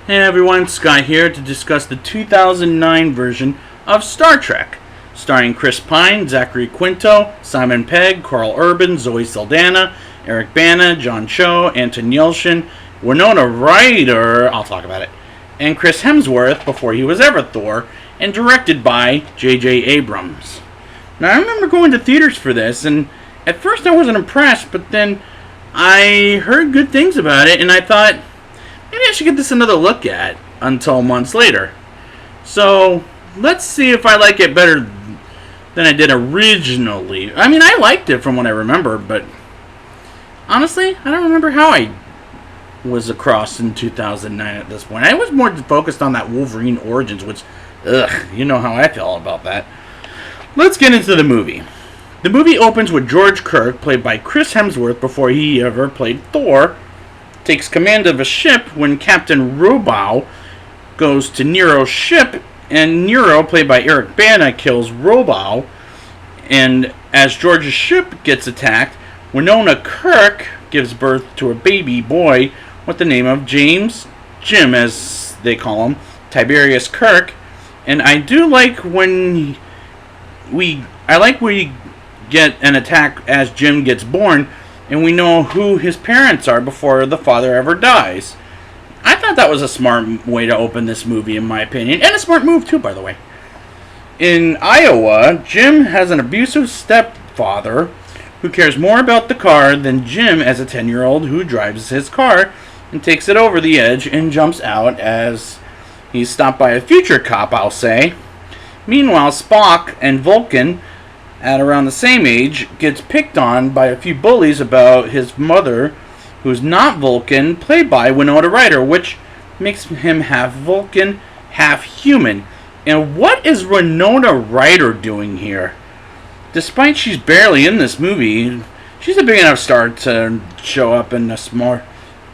Hey everyone, Scott here to discuss the 2009 version of Star Trek, starring Chris Pine, Zachary Quinto, Simon Pegg, Carl Urban, Zoe Saldana, Eric Bana, John Cho, Anton Yelchin, Winona Ryder, I'll talk about it, and Chris Hemsworth before he was ever Thor, and directed by J.J. Abrams. Now I remember going to theaters for this, and at first I wasn't impressed, but then I heard good things about it, and I thought, maybe I should get this another look at until months later. So, let's see if I like it better than I did originally. I mean, I liked it from what I remember, but honestly, I don't remember how I was across in 2009 at this point. I was more focused on that Wolverine Origins, which, you know how I feel about that. Let's get into the movie. The movie opens with George Kirk, played by Chris Hemsworth before he ever played Thor, takes command of a ship when Captain Robow goes to Nero's ship, and Nero, played by Eric Bana, kills Robow. And as George's ship gets attacked, Winona Kirk gives birth to a baby boy with the name of Jim as they call him, Tiberius Kirk. And I do like when we get an attack as Jim gets born, and we know who his parents are before the father ever dies. I thought that was a smart way to open this movie, in my opinion. And a smart move, too, by the way. In Iowa, Jim has an abusive stepfather who cares more about the car than Jim as a 10-year-old who drives his car and takes it over the edge and jumps out as he's stopped by a future cop, I'll say. Meanwhile, Spock and Vulcan, at around the same age, gets picked on by a few bullies about his mother, who's not Vulcan, played by Winona Ryder, which makes him half Vulcan, half human. And what is Winona Ryder doing here? Despite she's barely in this movie, she's a big enough star to show up in a small,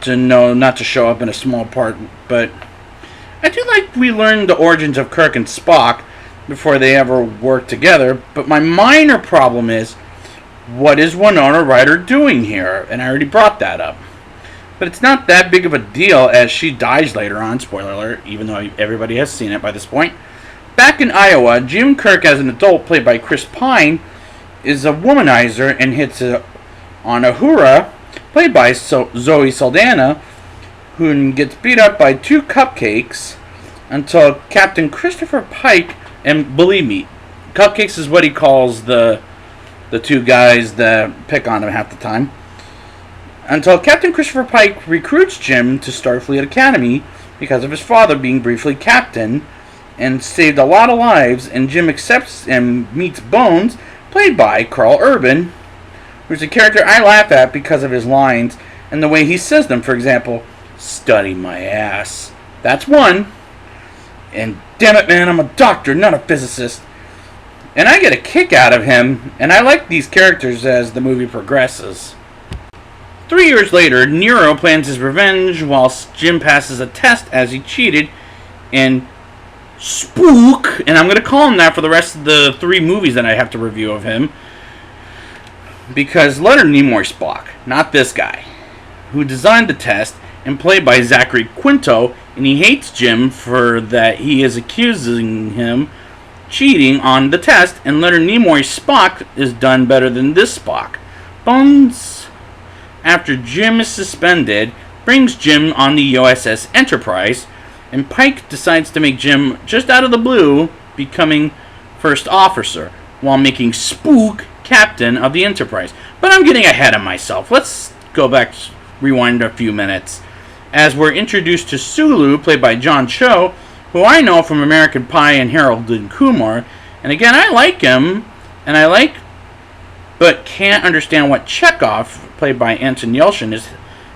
not to show up in a small part, but I do like we learned the origins of Kirk and Spock before they ever work together, but my minor problem is, what is Winona Ryder doing here? And I already brought that up. But it's not that big of a deal as she dies later on, spoiler alert, even though everybody has seen it by this point. Back in Iowa, Jim Kirk as an adult, played by Chris Pine, is a womanizer and hits on Uhura, played by Zoe Saldana, who gets beat up by two cupcakes until Captain Christopher Pike. And believe me, Cupcakes is what he calls the two guys that pick on him half the time. Until Captain Christopher Pike recruits Jim to Starfleet Academy because of his father being briefly captain and saved a lot of lives, and Jim accepts and meets Bones, played by Carl Urban, who's a character I laugh at because of his lines and the way he says them. For example, study my ass. That's one. And damn it, man, I'm a doctor, not a physicist. And I get a kick out of him, and I like these characters as the movie progresses. 3 years later, Nero plans his revenge whilst Jim passes a test as he cheated, and Spook, and I'm going to call him that for the rest of the 3 movies that I have to review of him, because Leonard Nimoy Spock, not this guy, who designed the test, and played by Zachary Quinto, and he hates Jim for that he is accusing him cheating on the test, and Leonard Nimoy's Spock is done better than this Spock. Bones, after Jim is suspended, brings Jim on the USS Enterprise, and Pike decides to make Jim, just out of the blue, becoming first officer, while making Spook captain of the Enterprise. But I'm getting ahead of myself. Let's go back, rewind a few minutes, as we're introduced to Sulu, played by John Cho, who I know from American Pie and Harold and Kumar. And again, I like him, but can't understand what Chekhov, played by Anton Yelchin, is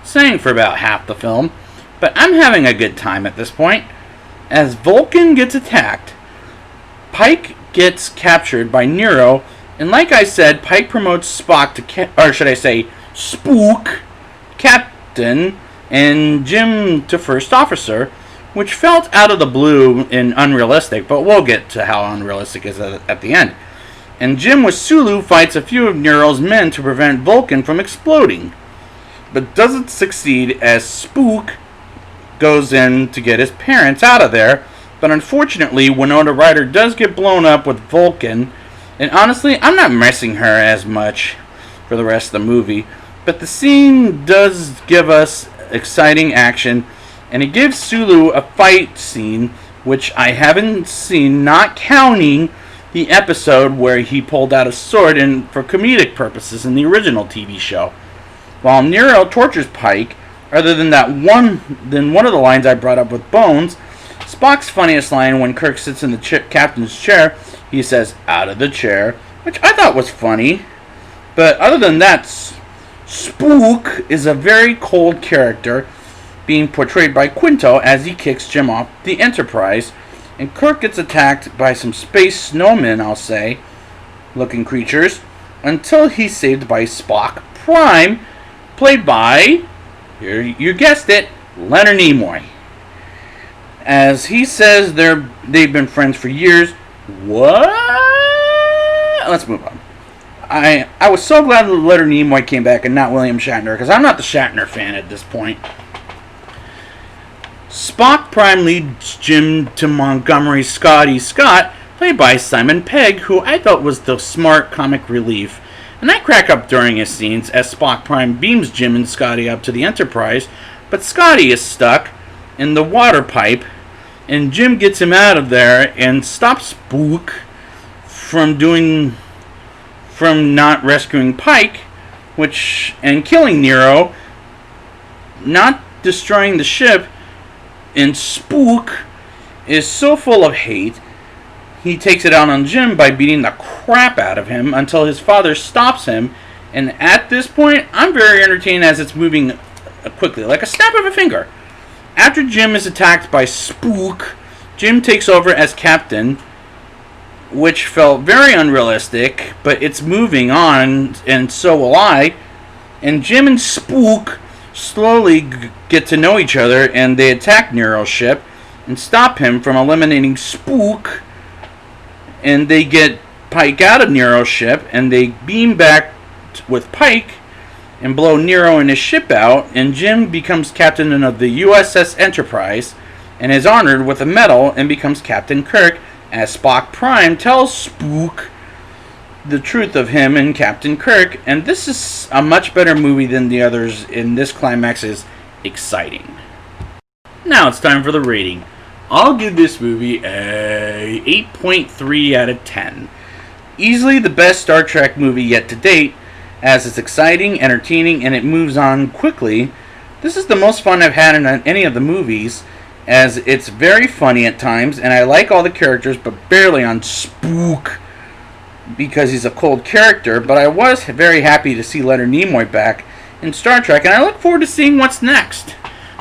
saying for about half the film. But I'm having a good time at this point. As Vulcan gets attacked, Pike gets captured by Nero, and like I said, Pike promotes Spock to, Spook, captain, and Jim to first officer, which felt out of the blue and unrealistic, but we'll get to how unrealistic it is at the end. And Jim with Sulu fights a few of Nero's men to prevent Vulcan from exploding, but doesn't succeed as Spook goes in to get his parents out of there. But unfortunately, Winona Ryder does get blown up with Vulcan. And honestly, I'm not missing her as much for the rest of the movie. But the scene does give us exciting action. And it gives Sulu a fight scene, which I haven't seen, not counting the episode where he pulled out a sword for comedic purposes in the original TV show. While Nero tortures Pike, other than one of the lines I brought up with Bones, Spock's funniest line when Kirk sits in the captain's chair, he says, "Out of the chair," which I thought was funny. But other than that, Spook is a very cold character, being portrayed by Quinto as he kicks Jim off the Enterprise, and Kirk gets attacked by some space snowmen, I'll say, looking creatures, until he's saved by Spock Prime, played by, you guessed it, Leonard Nimoy. As he says they've been friends for years. What? Let's move on. I was so glad that Leonard Nimoy came back and not William Shatner, because I'm not the Shatner fan at this point. Spock Prime leads Jim to Montgomery Scotty Scott, played by Simon Pegg, who I thought was the smart comic relief. And I crack up during his scenes as Spock Prime beams Jim and Scotty up to the Enterprise, but Scotty is stuck in the water pipe, and Jim gets him out of there and stops Spook from not rescuing Pike, and killing Nero, not destroying the ship. And Spook is so full of hate, he takes it out on Jim by beating the crap out of him until his father stops him. And at this point, I'm very entertained as it's moving quickly, like a snap of a finger. After Jim is attacked by Spook, Jim takes over as captain, which felt very unrealistic, but it's moving on, and so will I. And Jim and Spook slowly get to know each other, and they attack Nero's ship and stop him from eliminating Spook, and they get Pike out of Nero's ship, and they beam back with Pike and blow Nero and his ship out, and Jim becomes captain of the USS Enterprise and is honored with a medal and becomes Captain Kirk, as Spock Prime tells Spook the truth of him and Captain Kirk. And this is a much better movie than the others, and this climax is exciting. Now it's time for the rating. I'll give this movie a 8.3 out of 10. Easily the best Star Trek movie yet to date, as it's exciting, entertaining, and it moves on quickly. This is the most fun I've had in any of the movies, as it's very funny at times, and I like all the characters, but barely on Spook, because he's a cold character. But I was very happy to see Leonard Nimoy back in Star Trek, and I look forward to seeing what's next.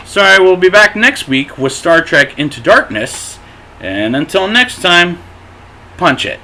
So I will be back next week with Star Trek Into Darkness, and until next time, punch it.